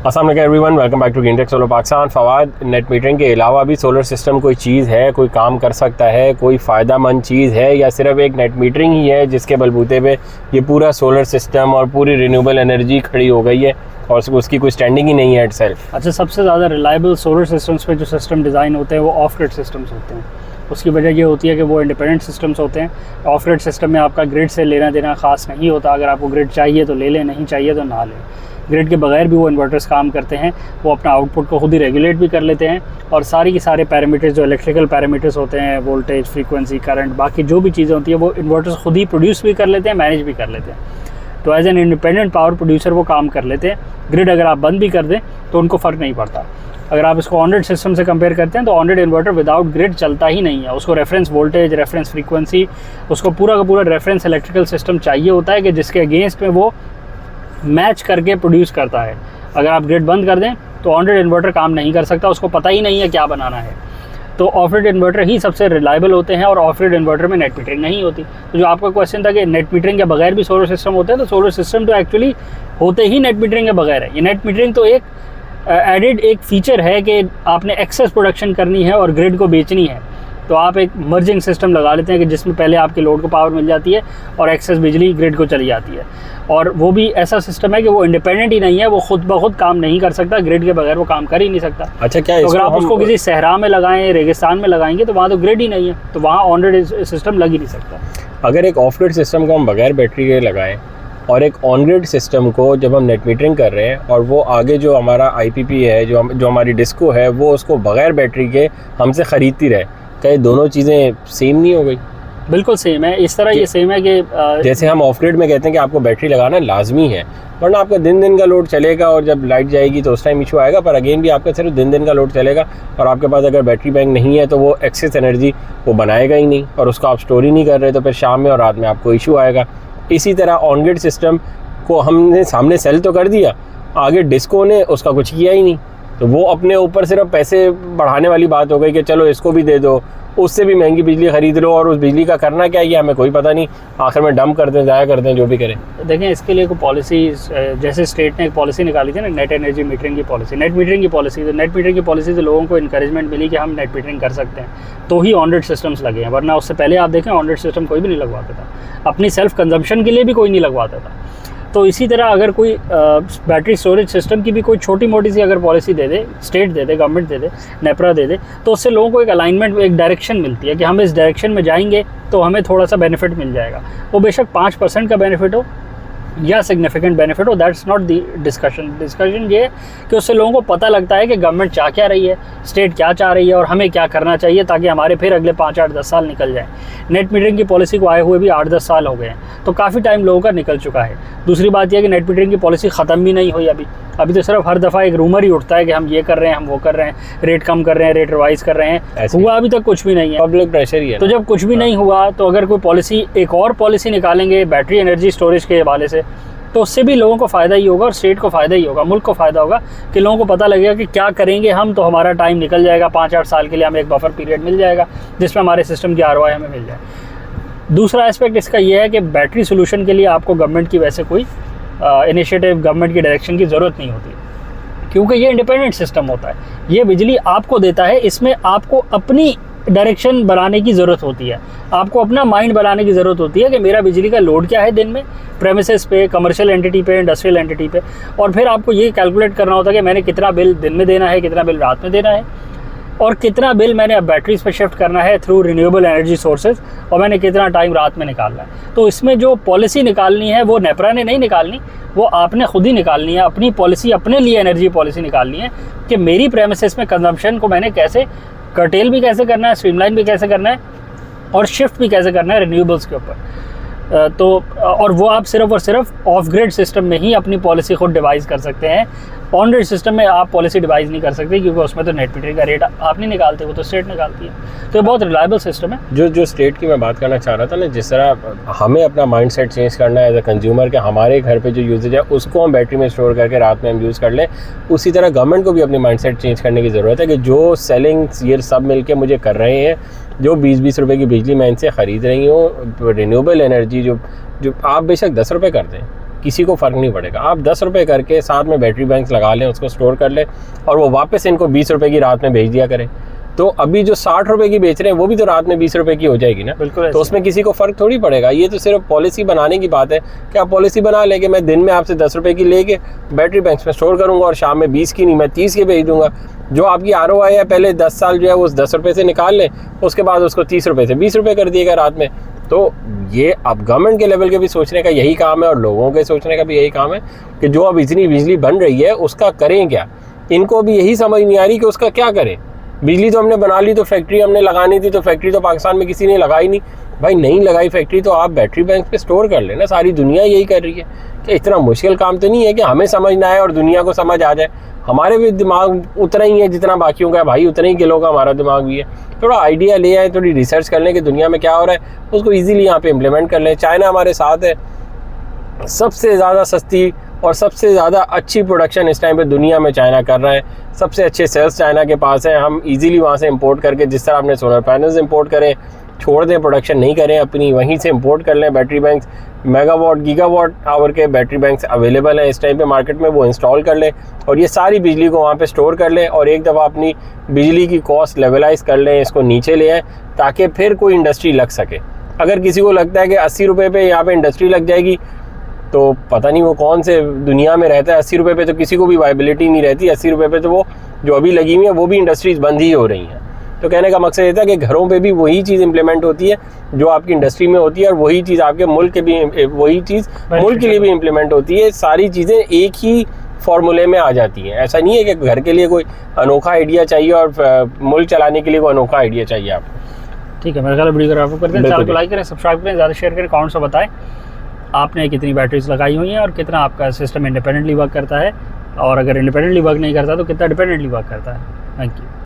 अस्सलाम वालेकुम everyone, welcome back to green tech solar Pakistan. Fawad, net metering के अलावा भी सोलर सिस्टम कोई चीज़ है, कोई काम कर सकता है, कोई फ़ायदा मंद चीज़ है, या सिर्फ एक नेट मीटरिंग ही है जिसके बलबूते पे ये पूरा सोलर सिस्टम और पूरी रिन्यूएबल एनर्जी खड़ी हो गई है और उसकी कोई स्टैंडिंग ही नहीं है इट सेल्फ? अच्छा, सबसे ज़्यादा रिलायबल सोलर सिस्टम्स पे जो सिस्टम डिज़ाइन होते हैं वो ऑफ ग्रिड सिस्टम्स होते हैं। उसकी वजह ये होती है कि वो इंडिपेंडेंट सिस्टम्स होते हैं। ऑफ ग्रिड सिस्टम में आपका ग्रिड से लेना देना ख़ास नहीं होता। अगर आपको ग्रिड चाहिए तो ले लें, नहीं चाहिए तो ना लें। ग्रिड के बगैर भी वो इन्वर्टर्स काम करते हैं, वो अपना आउटपुट को खुद ही रेगुलेट भी कर लेते हैं और सारी की सारे पैरामीटर्स जो इलेक्ट्रिकल पैरामीटर्स होते हैं, वोल्टेज, फ्रीक्वेंसी, करंट, बाकी जो भी चीज़ें होती है वो इन्वर्टर्स खुद ही प्रोड्यूस भी कर लेते हैं, मैनेज भी कर लेते हैं। तो as an independent power producer वो काम कर लेते हैं। ग्रिड अगर आप बंद भी कर दें तो उनको फ़र्क नहीं पड़ता। अगर आप इसको ऑन ग्रिड सिस्टम से कंपेयर करते हैं तो on grid inverter without grid चलता ही नहीं है। उसको रेफरेंस वोल्टेज, रेफरेंस फ्रीक्वेंसी, उसको पूरा का पूरा रेफरेंस इलेक्ट्रिकल सिस्टम चाहिए होता है कि जिसके अगेंस्ट में वो मैच करके प्रोड्यूस करता है। अगर आप ग्रिड बंद कर दें तो ऑन ग्रिड इन्वर्टर काम नहीं कर सकता, उसको पता ही नहीं है क्या बनाना है। तो ऑफ ग्रिड इन्वर्टर ही सबसे रिलायबल होते हैं और ऑफ ग्रिड इन्वर्टर में नेट मीटरिंग नहीं होती। तो जो आपका क्वेश्चन था कि नेट मीटरिंग के बगैर भी सोलर सिस्टम होते हैं, तो सोलर सिस्टम तो एक्चुअली होते ही नेट मीटरिंग के बगैर है। ये नेट मीटरिंग तो एक एडिड एक फ़ीचर है कि आपने एक्सेस प्रोडक्शन करनी है और ग्रिड को बेचनी है, तो आप एक मर्जिंग सिस्टम लगा लेते हैं कि जिसमें पहले आपके लोड को पावर मिल जाती है और एक्सेस बिजली ग्रिड को चली जाती है। और वो भी ऐसा सिस्टम है कि वो इंडिपेंडेंट ही नहीं है, वो खुद ब खुद काम नहीं कर सकता, ग्रिड के बगैर वो काम कर ही नहीं सकता। अच्छा, क्या तो अगर आप उसको किसी सहरा में लगाएं, रेगिस्तान में लगाएंगे तो वहाँ तो ग्रिड ही नहीं है, तो वहाँ ऑन ग्रिड सिस्टम लग ही नहीं सकता। अगर एक ऑफ ग्रिड सिस्टम को हम बगैर बैटरी के लगाएं और एक ऑन ग्रिड सिस्टम को जब हम नेट मीटरिंग कर रहे हैं और वो आगे जो हमारा IPP है, जो हमारी डिस्को है, वो उसको बगैर बैटरी के हमसे ख़रीदती रहे, क्या ये दोनों चीज़ें सेम नहीं हो गई? बिल्कुल सेम है। इस तरह ये सेम है कि जैसे हम ऑफ ग्रिड में कहते हैं कि आपको बैटरी लगाना लाजमी है, वरना आपका दिन का लोड चलेगा और जब लाइट जाएगी तो उस टाइम इशू आएगा। पर अगेन भी आपका सिर्फ दिन का लोड चलेगा और आपके पास अगर बैटरी बैंक नहीं है तो वो एक्सेस एनर्जी वो बनाएगा ही नहीं और उसको आप स्टोर ही नहीं कर रहे, तो फिर शाम में और रात में आपको इशू आएगा। इसी तरह ऑन ग्रिड सिस्टम को हमने सामने सेल तो कर दिया, आगे डिस्को ने उसका कुछ किया ही नहीं, तो वो अपने ऊपर सिर्फ पैसे बढ़ाने वाली बात हो गई कि चलो इसको भी दे दो, उससे भी महंगी बिजली ख़रीद लो और उस बिजली का करना क्या है हमें कोई पता नहीं, आखिर में डंप कर दें, ज़ाया कर दें, जो भी करें। देखें, इसके लिए कोई पॉलिसी, जैसे स्टेट ने एक पॉलिसी निकाली थी ना, नेट एनर्जी मीटरिंग की पॉलिसी, नेट मीटरिंग की पॉलिसी। तो नेट मीटरिंग की पॉलिसी से लोगों को इंकरेजमेंट मिली कि हम नेट मीटरिंग कर सकते हैं, तो ही ऑन ग्रिड सिस्टम्स लगे हैं, वरना उससे पहले आप देखें ऑन ग्रिड सिस्टम कोई भी नहीं लगवाता था, अपनी सेल्फ कंजम्पशन के लिए भी कोई नहीं लगवाता था। तो इसी तरह अगर कोई बैटरी स्टोरेज सिस्टम की भी कोई छोटी मोटी सी अगर पॉलिसी दे दे, स्टेट दे दे, गवर्नमेंट दे दे, नेपरा दे दे, तो उससे लोगों को एक अलाइनमेंट, एक डायरेक्शन मिलती है कि हम इस डायरेक्शन में जाएंगे तो हमें थोड़ा सा बेनिफिट मिल जाएगा। वो बेशक 5% का बेनिफिट हो या सिग्निफिकेंट बेनिफिट हो, दैट्स नॉट दी डिस्कशन ये है कि उससे लोगों को पता लगता है कि गवर्नमेंट चाह क्या रही है, स्टेट क्या चाह रही है और हमें क्या करना चाहिए, ताकि हमारे फिर अगले 5, 8, 10 साल निकल जाएँ। नेट मीटरिंग की पॉलिसी को आए हुए भी 8, 10 साल हो गए हैं, तो काफ़ी टाइम लोगों का निकल चुका है। दूसरी बात यह है कि नेट मीटरिंग की पॉलिसी ख़त्म भी नहीं हुई अभी तो सिर्फ हर दफ़ा एक रूमर ही उठता है कि हम ये कर रहे हैं, हम वो कर रहे हैं, रेट कम कर रहे हैं, रेट रिवाइज़ कर रहे हैं, हुआ अभी तक कुछ भी नहीं है, पब्लिक प्रेशर ही है। तो जब कुछ भी नहीं हुआ तो अगर कोई पॉलिसी, एक और पॉलिसी निकालेंगे बैटरी एनर्जी स्टोरेज के हवाले से, तो उससे भी लोगों को फ़ायदा ही होगा और स्टेट को फ़ायदा ही होगा, मुल्क को फ़ायदा होगा कि लोगों को पता लगेगा कि क्या करेंगे हम, तो हमारा टाइम निकल जाएगा, 5, 8 साल के लिए हमें एक बफर पीरियड मिल जाएगा जिसमें हमारे सिस्टम की ROI हमें मिल जाए। दूसरा एस्पेक्ट इसका यह है कि बैटरी सोल्यूशन के लिए आपको गवर्नमेंट की वैसे कोई इनिशिएटिव, गवर्नमेंट की डायरेक्शन की ज़रूरत नहीं होती, क्योंकि ये इंडिपेंडेंट सिस्टम होता है, ये बिजली आपको देता है, इसमें आपको अपनी डायरेक्शन बनाने की ज़रूरत होती है, आपको अपना माइंड बनाने की ज़रूरत होती है कि मेरा बिजली का लोड क्या है दिन में, प्रेमिसेस पे, कमर्शियल एंटिटी पे, इंडस्ट्रियल एंटिटी पे, और फिर आपको ये कैलकुलेट करना होता है कि मैंने कितना बिल दिन में देना है, कितना बिल रात में देना है, और कितना बिल मैंने अब बैटरीज पे शिफ्ट करना है थ्रू रिन्यूएबल एनर्जी सोर्सेज, और मैंने कितना टाइम रात में निकालना है। तो इसमें जो पॉलिसी निकालनी है वो नेपरा ने नहीं निकालनी, वो आपने खुद ही निकालनी है, अपनी पॉलिसी, अपने लिए एनर्जी पॉलिसी निकालनी है कि मेरी प्रेमिसेस में कंजम्पशन को मैंने कैसे कर्टेल भी कैसे करना है, स्ट्रीमलाइन भी कैसे करना है और शिफ्ट भी कैसे करना है रिन्यूएबल्स के ऊपर। तो और वो आप सिर्फ और सिर्फ ऑफ ग्रिड सिस्टम में ही अपनी पॉलिसी खुद डिवाइस कर सकते हैं। ऑन ग्रिड सिस्टम में आप पॉलिसी डिवाइस नहीं कर सकते, क्योंकि उसमें तो नेट मीटरिंग का रेट आप नहीं निकालते, वो तो स्टेट निकालती है। तो ये बहुत रिलायबल सिस्टम है। जो स्टेट की मैं बात करना चाह रहा था ना, जिस तरह हमें अपना माइंड सेट चेंज करना है एज अ कंज्यूमर कि हमारे घर पे जो यूजेज है उसको हम बैटरी में स्टोर करके रात में हम यूज़ कर लें, उसी तरह गवर्नमेंट को भी अपनी माइंड सेट चेंज करने की ज़रूरत है कि जो सेलिंग ये सब मिल के मुझे कर रहे हैं, जो 20-20 रुपये की बिजली मैं इनसे ख़रीद रही हूँ, रिन्यूएबल एनर्जी जो आप बेशक 10 रुपये कर दें, किसी को फ़र्क नहीं पड़ेगा। आप 10 रुपये करके साथ में बैटरी बैंक्स लगा लें, उसको स्टोर कर लें और वो वापस इनको 20 रुपये की रात में भेज दिया करें। तो अभी जो 60 रुपये की बेच रहे हैं वो भी तो रात में 20 रुपये की हो जाएगी ना। बिल्कुल। तो उसमें किसी को फ़र्क थोड़ी पड़ेगा। ये तो सिर्फ पॉलिसी बनाने की बात है कि आप पॉलिसी बना लें कि मैं दिन में आपसे 10 रुपये की लेके बैटरी बैंक्स में स्टोर करूँगा और शाम में 20 की नहीं, मैं 30 के भेज दूँगा। जो आपकी ROI है पहले 10 साल जो है वो उस 10 रुपये से निकाल लें, उसके बाद उसको 30 रुपये से 20 रुपये कर दिएगा रात में। तो ये अब गवर्नमेंट के लेवल के भी सोचने का यही काम है और लोगों के सोचने का भी यही काम है कि जो अब इतनी बिजली बन रही है उसका करें क्या। इनको भी यही समझ नहीं आ रही कि उसका क्या करें। बिजली तो हमने बना ली, तो फैक्ट्री हमने लगानी थी, तो फैक्ट्री तो पाकिस्तान में किसी ने लगाई नहीं। भाई नहीं लगाई फैक्ट्री तो आप बैटरी बैंक पे स्टोर कर लेना। सारी दुनिया यही कर रही है कि इतना मुश्किल काम तो नहीं है कि हमें समझना है और दुनिया को समझ आ जाए। हमारे भी दिमाग उतना ही है जितना बाकियों का, भाई उतना ही किलो का हमारा दिमाग भी है। थोड़ा आइडिया ले आए, थोड़ी रिसर्च कर लें कि दुनिया में क्या हो रहा है, उसको ईजिली यहाँ पे इम्प्लीमेंट कर लें। चाइना हमारे साथ है, सबसे ज़्यादा सस्ती और सबसे ज़्यादा अच्छी प्रोडक्शन इस टाइम पे दुनिया में चाइना कर रहा है। सबसे अच्छे सेल्स चाइना के पास है। हम इजीली वहाँ से इंपोर्ट करके, जिस तरह आपने सोलर पैनल्स इंपोर्ट करें, छोड़ दें प्रोडक्शन नहीं करें अपनी, वहीं से इंपोर्ट कर लें battery banks. Megawatt gigawatt hour के बैटरी बैंक्स अवेलेबल हैं इस टाइम पे मार्केट में, वो इंस्टॉल कर लें और ये सारी बिजली को वहाँ पे स्टोर कर लें और एक दफ़ा अपनी बिजली की कॉस्ट लेवलाइज़ कर लें, इसको नीचे ले आएँ ताकि फिर कोई इंडस्ट्री लग सके। अगर किसी को लगता है कि 80 रुपये पे यहाँ पे इंडस्ट्री लग जाएगी, तो पता नहीं वो कौन से दुनिया में रहता है। 80 रुपये पे तो किसी को भी वायबिलिटी नहीं रहती। 80 रुपये पे तो वो जो अभी लगी हुई है वो भी इंडस्ट्रीज़ बंद ही हो रही हैं। तो कहने का मकसद ये था कि घरों पे भी वही चीज़ इंप्लीमेंट होती है जो आपकी इंडस्ट्री में होती है और वही चीज़ आपके मुल्क के भी, वही चीज़ मुल्क के लिए भी इंप्लीमेंट होती है। सारी चीज़ें एक ही फार्मूले में आ जाती हैं। ऐसा नहीं है कि घर के लिए कोई अनोखा आइडिया चाहिए और मुल्क चलाने के लिए कोई अनोखा आइडिया चाहिए आपको। ठीक है, मेरे ख्याल वीडियो आपको करते हैं, चैनल को लाइक करें, सब्सक्राइब करें, ज़्यादा शेयर करें, कमेंट्स में बताएं आपने कितनी बैटरीज लगाई हुई हैं और कितना आपका सिस्टम इंडिपेंडेंटली वर्क करता है, और अगर इंडिपेंडेंटली वर्क नहीं करता तो कितना डिपेंडेंटली वर्क करता है। Thank you.